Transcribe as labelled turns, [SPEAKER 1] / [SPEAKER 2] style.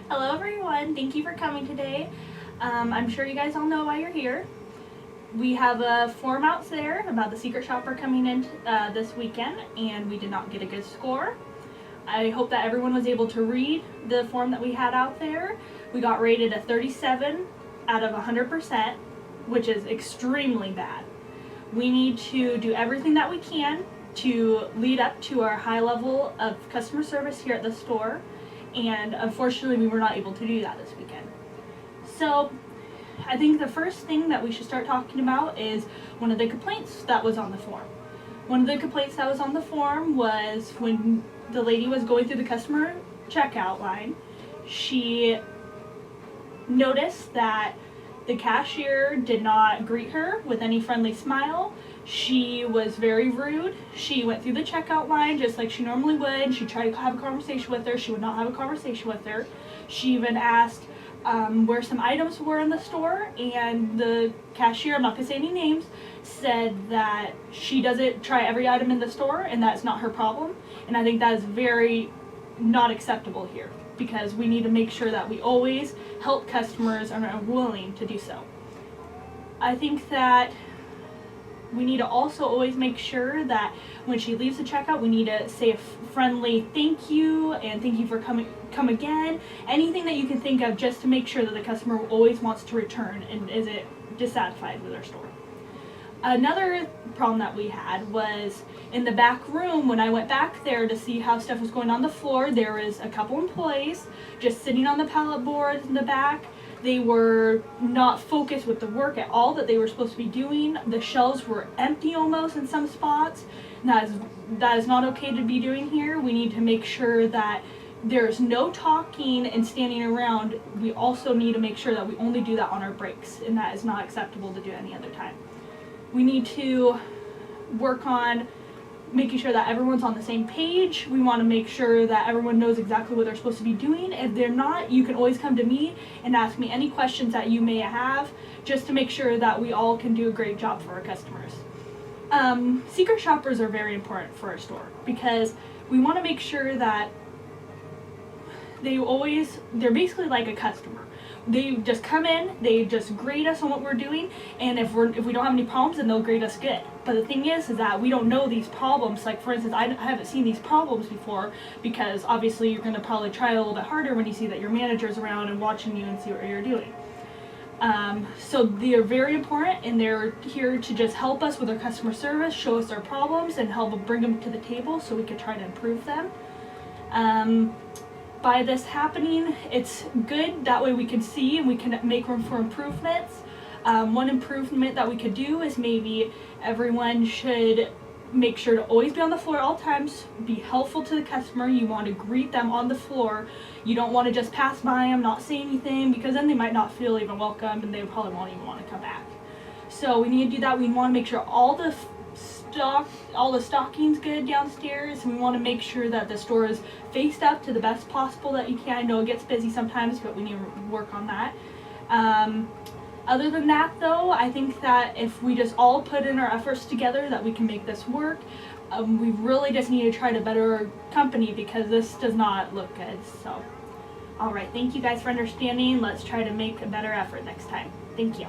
[SPEAKER 1] Hello everyone, thank you for coming today. I'm sure you guys all know why you're here. We have a form out there about the secret shopper coming in this weekend, and we did not get a good score. I hope that everyone was able to read the form that we had out there. We got rated a 37 out of 100%, which is extremely bad. We need to do everything that we can to lead up to our high level of customer service here at the store, and unfortunately we were not able to do that this weekend. So I think the first thing that we should start talking about is one of the complaints that was on the form. One of the complaints that was on the form was when the lady was going through the customer checkout line, she noticed that the cashier did not greet her with any friendly smile. She was very rude. She went through the checkout line just like she normally would. She tried to have a conversation with her. She would not have a conversation with her. She even asked where some items were in the store, and the cashier, I'm not going to say any names, said that she doesn't try every item in the store and that's not her problem. And I think that is very not acceptable here, because we need to make sure that we always help customers and are willing to do so. I think that we need to also always make sure that when she leaves the checkout, we need to say a friendly thank you and thank you for come again. Anything that you can think of just to make sure that the customer always wants to return and isn't dissatisfied with our store. Another problem that we had was in the back room. When I went back there to see how stuff was going on the floor, there was a couple employees just sitting on the pallet boards in the back. They were not focused with the work at all that they were supposed to be doing. The shelves were empty almost in some spots. That is not okay to be doing here. We need to make sure that there's no talking and standing around. We also need to make sure that we only do that on our breaks, and that is not acceptable to do any other time. We need to work on making sure that everyone's on the same page. We want to make sure that everyone knows exactly what they're supposed to be doing. If they're not, you can always come to me and ask me any questions that you may have, just to make sure that we all can do a great job for our customers. Secret shoppers are very important for our store, because we want to make sure that they're basically like a customer. They just come in, they just grade us on what we're doing, and if we don't have any problems, then they'll grade us good. But the thing is that we don't know these problems. Like, for instance, I haven't seen these problems before, because obviously you're going to probably try a little bit harder when you see that your manager's around and watching you and see what you're doing. So they are very important, and they're here to just help us with our customer service, show us our problems, and help bring them to the table so we can try to improve them. By this happening, it's good. That way we can see and we can make room for improvements. One improvement that we could do is maybe everyone should make sure to always be on the floor at all times, be helpful to the customer. You want to greet them on the floor. You don't want to just pass by them, not say anything, because then they might not feel even welcome and they probably won't even want to come back. So we need to do that. We want to make sure all the stocking's good downstairs, and we want to make sure that the store is faced up to the best possible that you can. I know it gets busy sometimes, but we need to work on that. Other than that, though, I think that if we just all put in our efforts together, that we can make this work. We really just need to try to better our company, because this does not look good. So, alright, thank you guys for understanding. Let's try to make a better effort next time. Thank you.